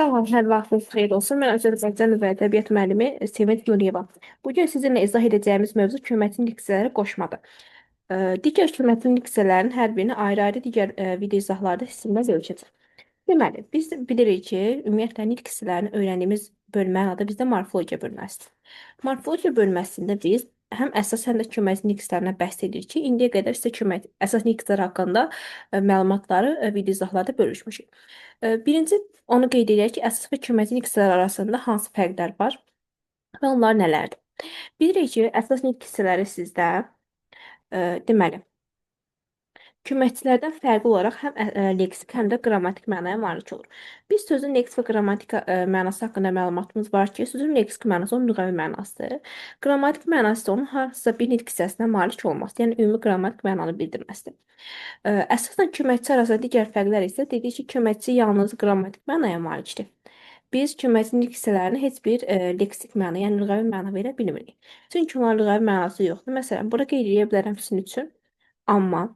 Salam, hər vaxtınız xeyir olsun. Mən Azərbaycan Dili və Ədəbiyyat müəllimi Sevinç Nuriyeva. Bugün sizinlə izah edəcəyimiz mövzu köməkli diksiyələri qoşmadır. Digər köməkli diksiyələrin hər birini ayrı-ayrı digər video izahlarda hissində böləcəyik. Deməli, biz bilirik ki, ümumiyyətlə diksiyələrini öyrəndiyimiz bölmənin adı bizdə morfologiya bölməsidir. Morfologiya bölməsində biz həm əsas, həm də köməkli diksiyələrlə bəhs edirik ki, indiyə qədər sizə əsas diksiyələr haqqında məlumatları video izahlarda bölüşmüşük. Birinci onu qeyd edək ki, əsas və köməkli diksiyələr arasında hansı fərqlər var və onlar nələrdir? Bilirik ki, əsas nitq hissələri sizdə deməli, köməkçilərdən fərqli olaraq həm leksik, həm də qrammatik mənaya malik olur. Biz sözün leksik və qrammatik mənası haqqında məlumatımız var ki, sözün leksik mənası onun lüğəvi mənasıdır. Qrammatik mənası isə onun hansısa bir nitq hissəsinə malik olması, yəni ümumi qrammatik mənanı bildirməsidir. Əsasən köməkçi arasında digər fərqlər isə dedik ki, köməkçi yalnız qrammatik mənaya malikdir. Biz köməkçi hissələrinə heç bir leksik məna, yəni lüğəvi məna verə bilmirik. Çünki onların lüğəvi mənası yoxdur. Məsələn, bura qeyd edə bilərəm sizin üçün. Amma,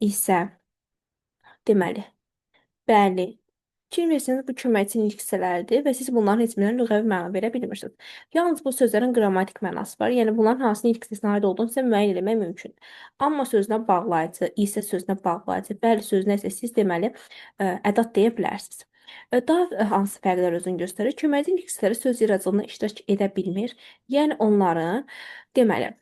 isə, deməli, bəli. Fikir versəniz, bu köməkçi hissələrdir və siz bunların heç birindən lüğəvi məna verə bilmirsiniz. Yalnız bu sözlərin qrammatik mənası var. Yəni bunların hansı nitq hissəsinə aid olduğunu sizə müəyyən etmək mümkündür. Amma sözünə bağlayıcı, isə sözünə bağlayıcı, bəli sözünə isə siz deməli ədat deyə bilərsiniz. Daha hansı fərqlər özünü göstərir? Köməkli hissələri söz yaradıcılığında iştirak edə bilmir. Yəni onların deməli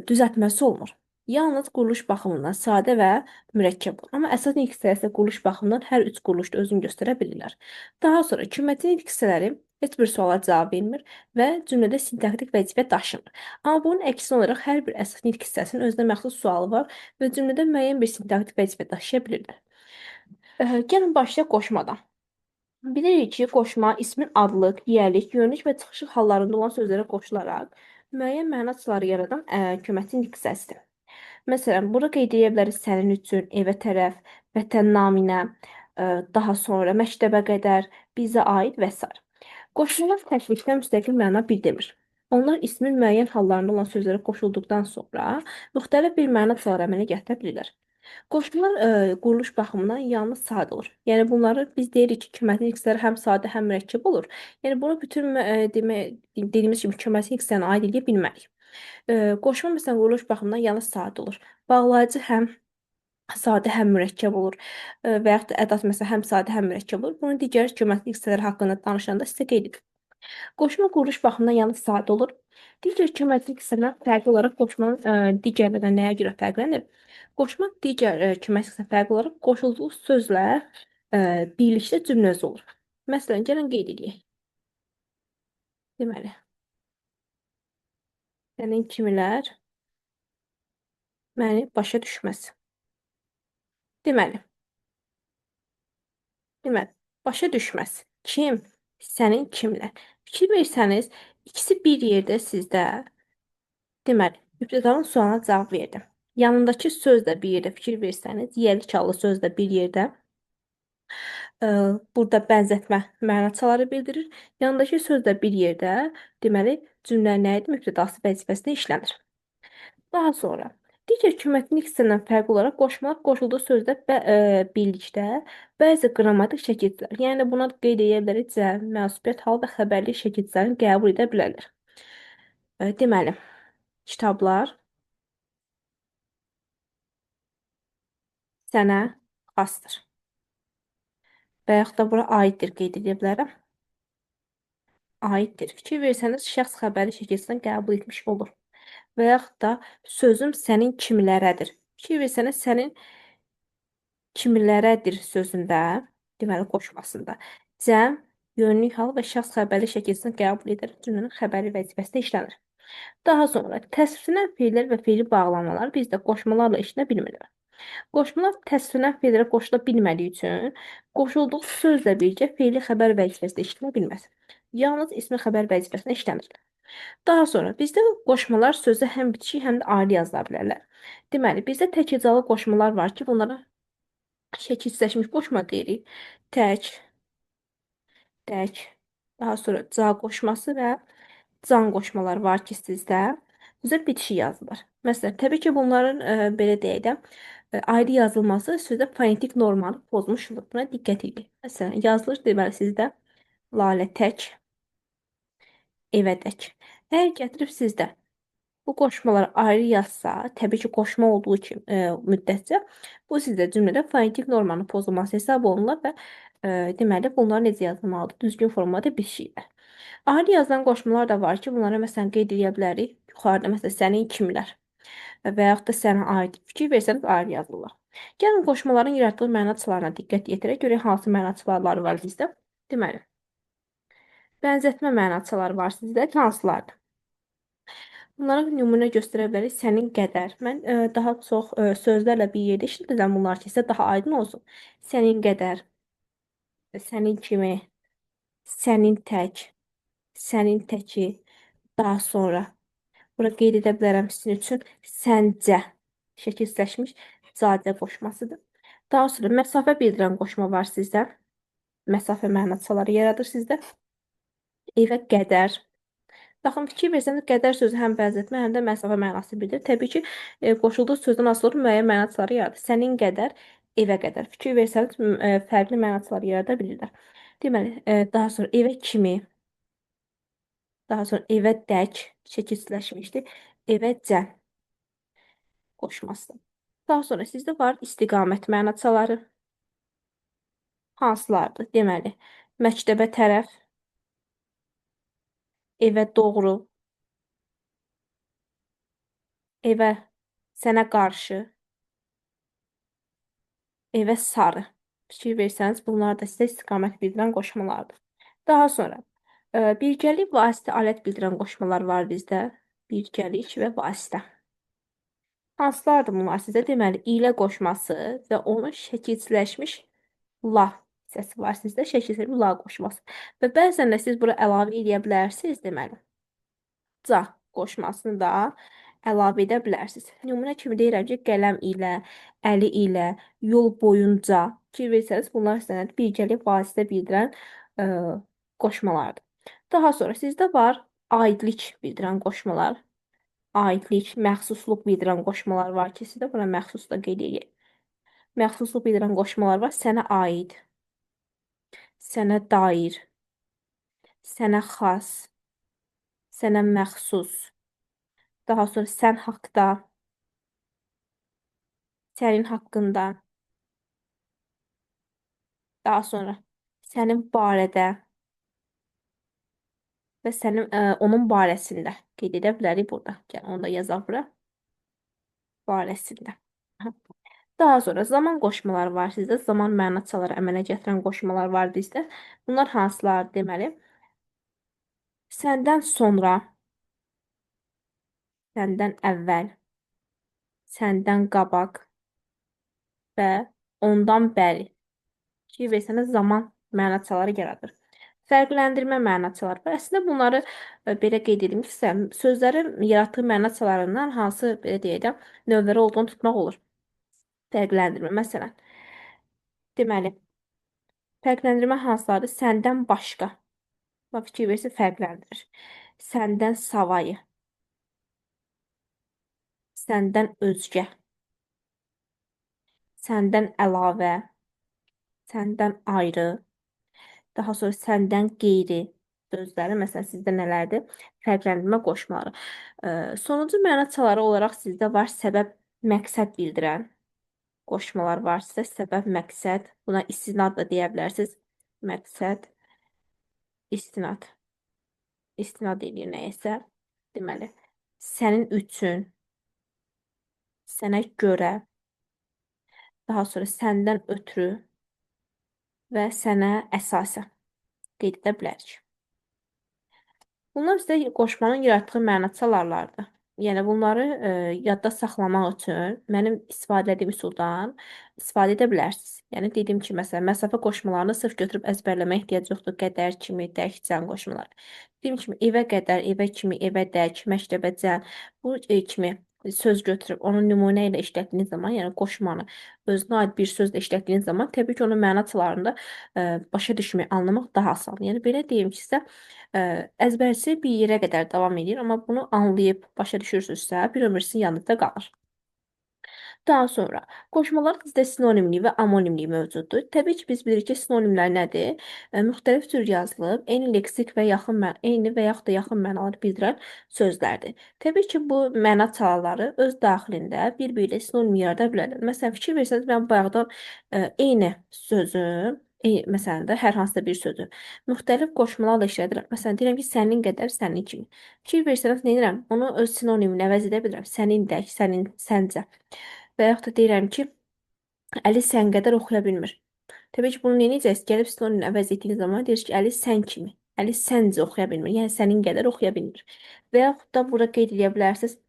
düzəltməsi olmur. Yalnız quruluş baxımından sadə və mürəkkəb olur. Amma əsas nitq hissələri isə quruluş baxımından hər üç quruluşda özünü göstərə bilirlər. Daha sonra köməkli nitq hissələri heç bir suala cavab vermir və cümlədə sintaktik vəzifə daşımır. Amma bunun əksi olaraq hər bir əsas nitq hissəsinin özünə məxsus sualı var və cümlədə müəyyən bir sintaktik vəzifə daşıya bilirlər. Gəlin başlayaq qoşmadan. Bilirik ki, qoşma ismin adlıq, yiyəlik, yönlük və çıxışıq hallarında olan sözlərə qoşularaq müəyyən mənaçıları yaradan köməkli nitq hissəsidir. Məsələn, bura qeyd edə bilərik sənin üçün, evə tərəf, vətən naminə, daha sonra məktəbə qədər, bizə aid və s. Qoşmalar təklikdə müstəqil məna bildirmir. Onlar ismin müəyyən hallarında olan sözlərə qoşulduqdan sonra müxtəlif bir məna çaları əmələ gətirə bilirlər. Qoşmalar quruluş baxımından yalnız sadə olur. Yəni bunları biz deyirik ki, köməkli hissələr həm sadə, həm mürəkkəb olur. Yəni buna bütün dediyimiz kimi köməkli hissəni aid edə bilmərik. Qoşma məsələn quruluş baxımından yalnız sadə olur. Bağlayıcı həm sadə, həm mürəkkəb olur. Və yaxud da ədat məsələn həm sadə, həm mürəkkəb olur. Bunu digər köməkli hissələr haqqında danışanda sizə qeyd edirəm. Qoşma quruluş baxımından yalnız sadə olur. Digər köməkli hissələr fərqli olaraq qoşmanın digərlərindən nəyə görə fərqlənir? Qoşma digər köməkli hissə fərqli olaraq qoşulduğu sözlə birlikdə cümlə özü olur. Məsələn, gəlin qeyd edək. Deməli, sənin kimilər məni başa düşməz. Deməli, başa düşməz. Kim? Sənin kimlər? Fikir versəniz, ikisi bir yerdə sizdə. Deməli, mübtədanın sualına cavab verdim. Yanındakı söz də bir yerdə fikir versəniz, yiyəlik hallı söz də bir yerdə. Burada bənzətmə mənaçaları bildirir. Yanındakı söz də bir yerdə, deməli, cümlənin nə idi? Mübtədası vəzifəsində işlənir. Daha sonra, digər köməkli hissədən fərqli olaraq qoşmalar qoşulduğu sözdə birlikdə bəzi qrammatik şəkillər, yəni buna qeyd edə bilərik cəm, mənsubiyyət hal və xəbərlik şəkillərini qəbul edə bilərlər. Deməli, kitablar sənə xasdır. Və yaxud da bura aiddir qeyd edə bilərəm. Aiddir. Fikir versəniz, şəxs xəbəri şəkilsindən qəbul etmiş olur. Və yaxud da sözüm sənin kimlərədir. Fikir versəniz, sənin kimlərədir sözündə, deməli qoşmasında cəm, yönlük hal və şəxs xəbərli şəkilsindən qəbul edərək cümlənin xəbəri vəzifəsində işlənir. Daha sonra təsvirlənən feillər və feili bağlamalar bizdə qoşmalarla işlənə bilmirlər. Qoşmalar təsvirlənən feillərə qoşula bilmədiyi üçün qoşulduğu sözlə birgə feili xəbər vəzifəsində işlənə bilməz. Yalnız ismi xəbər vəzifəsində işlənirlər. Daha sonra bizdə qoşmalar sözə həm bitişik, həm də ayrı yazıla bilərlər. Deməli, bizdə tək hecalı qoşmalar var ki, bunlara şəkilsizləşmiş qoşma deyirik. Tək, daha sonra ca qoşması və can qoşmalar var ki, sizdə bitişik yazılır. Məsələn, təbii ki, bunların belə deyək də, ayrı yazılması sözdə fonetik normanı pozmuş olur. Buna diqqət edin. Məsələn, yazılır deməli sizdə lalə tək, evədək. Əgər gətirib sizdə bu qoşmalar ayrı yazsa, təbii ki, qoşma olduğu üçün müddətcə bu sizdə cümlədə fonetik normanın pozulması hesab olunur və deməli bunlar necə yazılmalıdır? Düzgün formada bir şeylər. Ayrı yazılan qoşmalar da var ki, bunlara məsələn qeyd edə bilərik. Yuxarıda məsələn sənin kimlər və yaxud da sənə aid fikir versəniz ayrı yazılırlar. Gəlin qoşmaların yaratdığı mənaçılarına diqqət yetirək. Görək hansı mənaçıları var bizdə. Deməli, bənzətmə mənaçıları var sizdə. Hansılardır? Bunlara nümunə göstərə bilərik. Sənin qədər. Mən daha çox sözlərlə bir yerdə işlədəcəm bunlar ki, sizə daha aydın olsun. Sənin qədər, sənin kimi, sənin tək, sənin təki, daha sonra. Bura qeyd edə bilərəm sizin üçün səncə şəkilləşmiş cadə qoşmasıdır. Daha sonra məsafə bildirən qoşma var sizdə. Məsafə mənaçaları yaradır sizdə. Evə qədər. Baxın, fikir versəniz, qədər sözü həm bənzətmə, həm də məsafə mənası bildirir. Təbii ki, qoşulduğu sözdən asılı olub müəyyən mənaçaları yaradır. Sənin qədər, evə qədər. Fikir versəniz, fərqli mənaçaları yarada bilirlər. Deməli, daha sonra evə kimi, daha sonra evə dək şəkilləşmişdir. Evəcən qoşması. Daha sonra sizdə var istiqamət mənaçaları. Hansılardır? Deməli, məktəbə tərəf, evə doğru, evə, sənə qarşı, evə sarı. Fikir versəniz, bunlar da sizə istiqamət bildirən qoşmalardır. Daha sonra, birgəlik, vasitə, alət bildirən qoşmalar var bizdə. Birgəlik və vasitə. Hansılardır bunlar sizə? Deməli, ilə qoşması və onun şəkilçiləşmiş la hissəsi var sizdə. Şəkilçiləşmiş la qoşması. Və bəzən də siz bura əlavə edə bilərsiniz, deməli. Ca qoşmasını da əlavə edə bilərsiniz. Nümunə kimi deyirəm ki, qələm ilə, əli ilə, yol boyunca fikir versəniz, bunlar sizə birgəlik vasitə bildirən qoşmalardır. Daha sonra sizdə var aidlik bildirən qoşmalar. Aidlik, məxsusluq bildirən qoşmalar var ki, sizdə buna məxsus da qeyd edək. Məxsusluq bildirən qoşmalar var. Sənə aid, sənə dair, sənə xas, sənə məxsus. Daha sonra sən haqda, sənin haqqında. Daha sonra sənin barədə və sənin onun barəsində qeyd edə bilərik burada. Yəni onu da yazaq bura. Barəsində. Daha sonra zaman qoşmaları var sizdə. Zaman mənaçaları əmələ gətirən qoşmalar var bizdə. Bunlar hansılar deməli? Səndən sonra, səndən əvvəl, səndən qabaq və ondan bəri. Fikir versəniz, zaman mənaçaları yaradır. Fərqləndirmə mənaçaları var. Əslində bunları belə qeyd edilmişsə, sözlərin yaratdığı mənaçalarından hansı belə deyək də növləri olduğunu tutmaq olur. Fərqləndirmə. Məsələn, deməli, fərqləndirmə hansılardır? Səndən başqa. Bax, fikir versə fərqləndirir. Səndən savayı. Səndən özgə. Səndən əlavə. Səndən ayrı. Daha sonra səndən qeyri sözləri, məsələn, sizdə nələrdir? Fərqləndirmə qoşmaları. Sonuncu mənaçaları olaraq sizdə var səbəb, məqsəd bildirən qoşmalar var sizdə. Səbəb, məqsəd. Buna istinad da deyə bilərsiniz. Məqsəd, istinad. İstinad edir nəyəsə. Deməli, sənin üçün, sənə görə, daha sonra səndən ötürü və sənə əsasən qeyd edə bilərik. Bunlar bizdə qoşmanın yaratdığı mənaçalarlardır. Yəni bunları yadda saxlamaq üçün mənim istifadələdiyim üsuldan istifadə edə bilərsiniz. Yəni dediyim kimi, məsələn, məsafə qoşmalarını sırf götürüb əzbərləməyə ehtiyac yoxdur. Qədər kimi, dəkcən qoşmalar. Dediyim kimi, evə qədər, evə kimi, evə dək, məktəbəcən bu kimi söz götürüb onu nümunə ilə işlətdiyiniz zaman, yəni qoşmanı özünə aid bir sözlə işlətdiyiniz zaman, təbii ki, onun mənaçalarında başa düşmək, anlamaq daha asandır. Yəni belə deyim ki, sizə əzbərçi bir yerə qədər davam edir, amma bunu anlayıb başa düşürsünüzsə, bir ömür sizin yanınızda qalır. Daha sonra qoşmalar bizdə sinonimliyi və amonimliyi mövcuddur. Təbii ki, biz bilirik ki, sinonimlər nədir? Müxtəlif cür yazılıb, eyni leksik və eyni və yaxud da yaxın mənaları bildirən sözlərdir. Təbii ki, bu məna çalarları öz daxilində bir-biri ilə sinonim yarada bilərlər. Məsələn, fikir versəniz, mən bayaqdan eyni sözü, məsələn də hər hansısa bir sözü müxtəlif qoşmalarla işlədirəm. Məsələn, deyirəm ki, sənin qədər, sənin kimi. Fikir versəniz, nə edirəm? Onu öz sinonimini əvəz edə bilirəm. Sənindək, sənin, səncə. Və yaxud da deyirəm ki, Əli sən qədər oxuya bilmir. Təbii ki, bunu necəyəcəyiz? Gəlib sinonim əvəz etdiyiniz zaman deyir ki, Əli sən kimi. Əli səncə oxuya bilmir. Yəni sənin qədər oxuya bilmir. Və yaxud da burada qeyd edə bilərsiniz,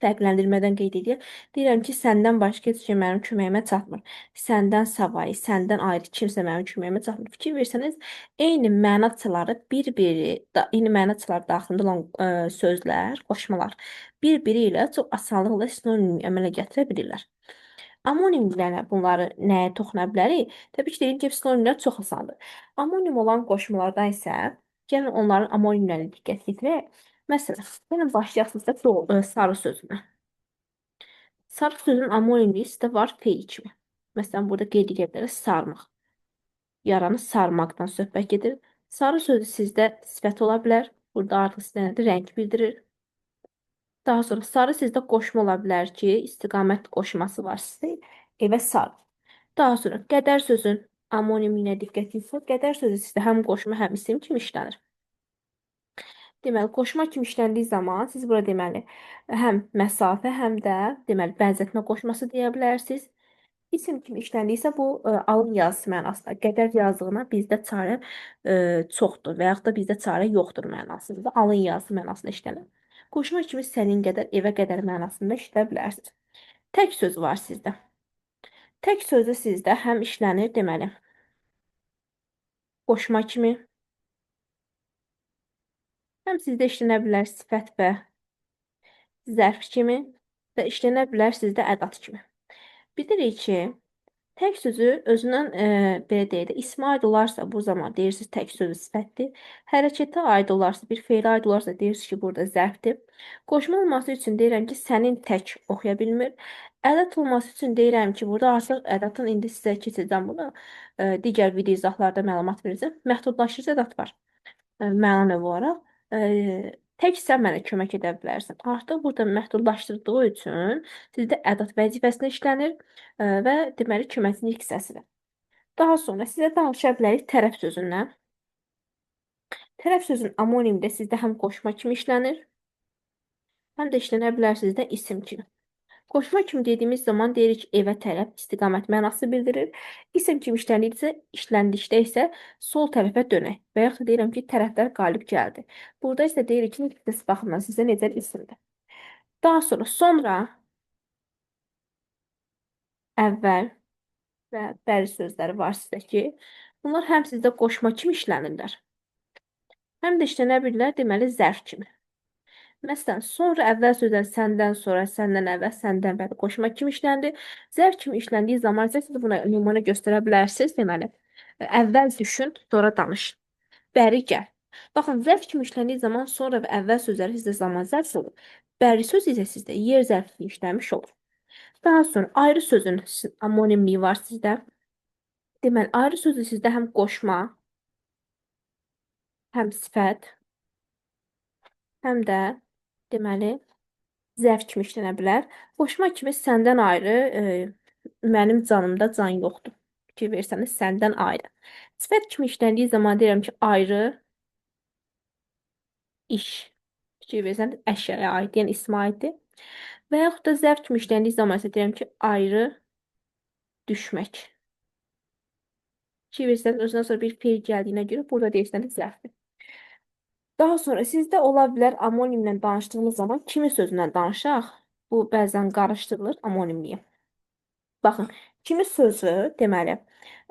fərqləndirmədən qeyd edir. Deyirəm ki, səndən başqa heç kim mənim köməyimə çatmır. Səndən savayı, səndən ayrı kimsə mənim köməyimə çatmır. Fikir versəniz, eyni mənaçaları eyni mənaçalar daxilində olan sözlər, qoşmalar bir-biri ilə çox asanlıqla sinonim əmələ gətirə bilirlər. Amonimlərlə bunları nəyə toxuna bilərik? Təbii ki, dediyim kimi sinonimlər çox asandır. Amonim olan qoşmalardan isə gəlin onların amonimlərinə diqqət yetirək. Məsələn, gəlin başlayasınızda sarı sözünə. Sarı sözün amonimliyi sizdə var feil kimi. Məsələn, burada qeyd edə bilərik sarmaq. Yaranı sarmaqdan söhbət gedir. Sarı sözü sizdə sifət ola bilər. Burada artıq sizdə nədir? Rəng bildirir. Daha sonra sarı sizdə qoşma ola bilər ki, istiqamət qoşması var sizdə. Evə sarı. Daha sonra qədər sözün amonimliyinə diqqət etsək, qədər sözü sizdə həm qoşma, həm isim kimi işlənir. Deməli, qoşma kimi işləndiyi zaman siz bura deməli həm məsafə, həm də deməli bənzətmə qoşması deyə bilərsiniz. İsim kimi işləndiysə bu alın yazısı mənasında. Qədər yazdığına bizdə çarə çoxdur və yaxud da bizdə çarə yoxdur mənasında. Alın yazısı mənasında işlənir. Qoşma kimi sənin qədər, evə qədər mənasında işləyə bilərsiniz. Tək söz var sizdə. Tək sözü sizdə həm işlənir deməli. Qoşma kimi. Həm sizdə işlənə bilər sifət və zərf kimi və işlənə bilər sizdə ədat kimi. Bilirik ki, tək sözü özündən belə deyək də, ismə aid olarsa bu zaman deyirsiniz tək sözü sifətdir. Hərəkətə aid olarsa, bir feylə aid olarsa deyirsiniz ki, burada zərfdir. Qoşma olması üçün deyirəm ki, sənin tək oxuya bilmir. Ədət olması üçün deyirəm ki, burada artıq ədatın indi sizə keçəcəm bunu. Digər video izahlarda məlumat verəcəm. Məhdudlaşdırıcı ədat var. Məna növü olaraq. Tək sən mənə kömək edə bilərsən. Artıq burada məhdudlaşdırdığı üçün sizdə ədat vəzifəsində işlənir və deməli köməkçilik hissəsidir. Daha sonra sizə danışa bilərik tərəf sözündən. Tərəf sözün amonimdə sizdə həm qoşma kimi işlənir, həm də işlənə bilər sizdə isim kimi. Qoşma kimi dediyimiz zaman deyirik ki, evə tərəf istiqamət mənası bildirir. İsim kimi işləndikdə isə sol tərəfə dönək və yaxud deyirəm ki, tərəflər qalib gəldi. Burada isə deyirik ki, nitqs baxımından sizə necə isimdir. Daha sonra əvvəl və bəri sözləri var sizdə ki, bunlar həm sizdə qoşma kimi işlənirlər, həm də işlənə bilirlər deməli zərf kimi. Məsələn, sonra əvvəl sözlər səndən sonra, səndən əvvəl, səndən bəri qoşma kimi işləndi. Zərf kimi işləndiyi zaman isə siz buna nümunə göstərə bilərsiniz. Deməli, əvvəl düşün, sonra danış. Bəri gəl. Baxın, zərf kimi işləndiyi zaman sonra və əvvəl sözləri sizdə zaman zərf olur. Bəri söz isə sizdə yer zərfi işləmiş olur. Daha sonra ayrı sözün amonimliyi var sizdə. Deməli, ayrı sözü sizdə həm qoşma, həm sifət, həm də deməli zərf kimi işlənə bilər. Qoşma kimi səndən ayrı mənim canımda can yoxdur. Fikir versəniz, səndən ayrı. Sifət kimi işləndiyi zaman deyirəm ki, ayrı iş. Fikir versəniz, əşyaya aid, yəni ismə aiddir. Və yaxud da zərf kimi işləndiyi zaman isə deyirəm ki, ayrı düşmək. Fikir versəniz, özündən sonra bir feil gəldiyinə görə burada deyirsəniz zərfdir. Daha sonra sizdə ola bilər amonimlə danışdığınız zaman kimi sözündən danışaq. Bu bəzən qarışdırılır amonimliyi. Baxın, kimi sözü deməli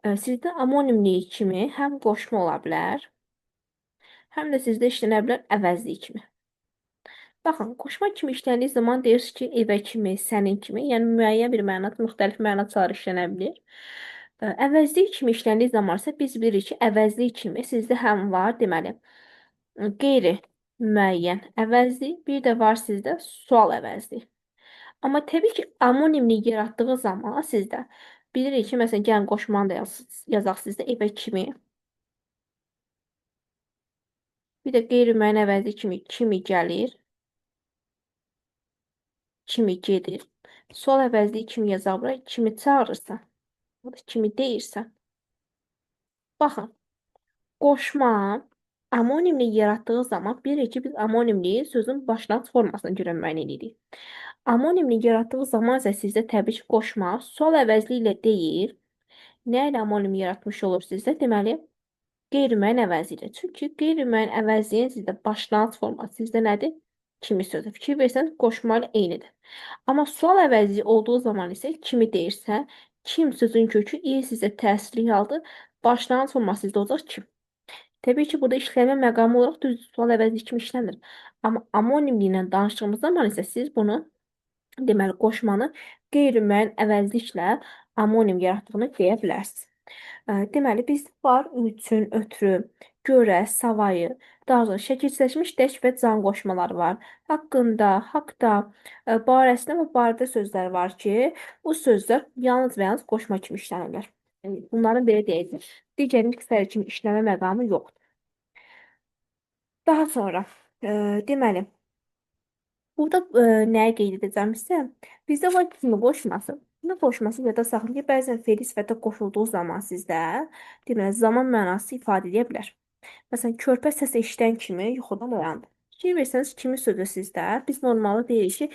sizdə amonimliyi kimi həm qoşma ola bilər, həm də sizdə işlənə bilər əvəzliyi kimi. Baxın, qoşma kimi işləndiyi zaman deyirsiniz ki, evə kimi, sənin kimi, yəni müəyyən bir məna, müxtəlif məna çağrı işlənə bilir. Əvəzlik kimi işləndiyi zaman isə biz bilirik ki, əvəzlik kimi sizdə həm var, deməli, qeyri müəyyən əvəzlik, bir də var sizdə sual əvəzlik. Amma təbii ki, amonimlik yaratdığı zaman sizdə bilirik ki, məsələn, gəlin qoşmanı da yazaq sizdə evə kimi. Bir də qeyri-müəyyən əvəzli kimi gəlir, kimi gedir. Sual əvəzli kimi yazaq bura, kimi çağırırsan, ya da kimi deyirsən. Baxın, qoşma amonimlik yaratdığı zaman bilirik ki, biz amonimliyi sözün başlanğıc formasına görə müəyyən edirik. Amonimlik yaratdığı zaman isə sizdə təbii ki, qoşma sual əvəzli ilə deyil, nə ilə amonim yaratmış olur sizdə? Deməli, qeyri-müəyyən əvəzlidir. Çünki qeyri-müəyyən əvəzliyin sizdə başlanğıc forması sizdə nədir? Kimi sözü. Fikir versəniz, qoşma ilə eynidir. Amma sual əvəzli olduğu zaman isə kimi deyirsə, kim sözün kökü il sizdə təsirli haldır. Başlanğıc forması sizdə olacaq kim. Təbii ki, burada işləmə məqamı olaraq düz sual əvəzli kimi işləmir. Amma amonimliklə danışdığımız zaman isə siz bunu deməli qoşmanı qeyri-müəyyən əvəzliklə amonim yaratdığını deyə bilərsiniz. Deməli, bizdə var üçün, ötrü, görə, savayı, daha sonra şəkilləşmiş dək və can qoşmaları var. Haqqında, haqda, barəsində və barədə sözlər var ki, bu sözlər yalnız və yalnız qoşma kimi işlənirlər. Bunların belə deyəcək. Digər nitqlər kimi işləmə məqamı yoxdur. Daha sonra, deməli, burada nəyi qeyd edəcəm isə, bizdə var kimi qoşması. Kimi qoşması yada saxlayın ki, bəzən fe'li sifətə qoşulduğu zaman sizdə, deməli, zaman mənası ifadə edə bilər. Məsələn, körpə səs eşidən kimi yuxudan oyandı. Fikir versəniz, kimi sözü sizdə, biz normalda deyirik ki,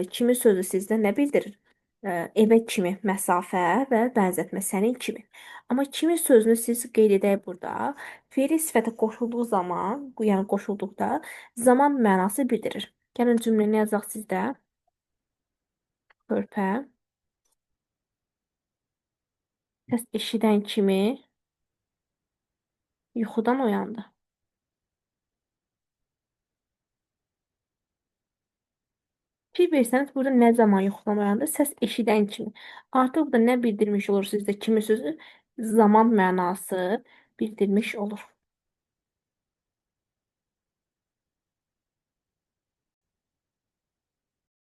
kimi sözü sizdə nə bildirir? Evə kimi məsafə və bənzətmə, sənin kimi. Amma kimi sözünü siz qeyd edək burada, fe'li sifətə qoşulduğu zaman, yəni qoşulduqda zaman mənası bildirir. Gəlin cümləni yazaq sizdə. Körpə səs eşidən kimi yuxudan oyandı. Fikir versəniz, burada nə zaman yuxudan oyandı? Səs eşidən kimi. Artıq burada nə bildirmiş olur sizdə kimi sözü? Zaman mənası bildirmiş olur.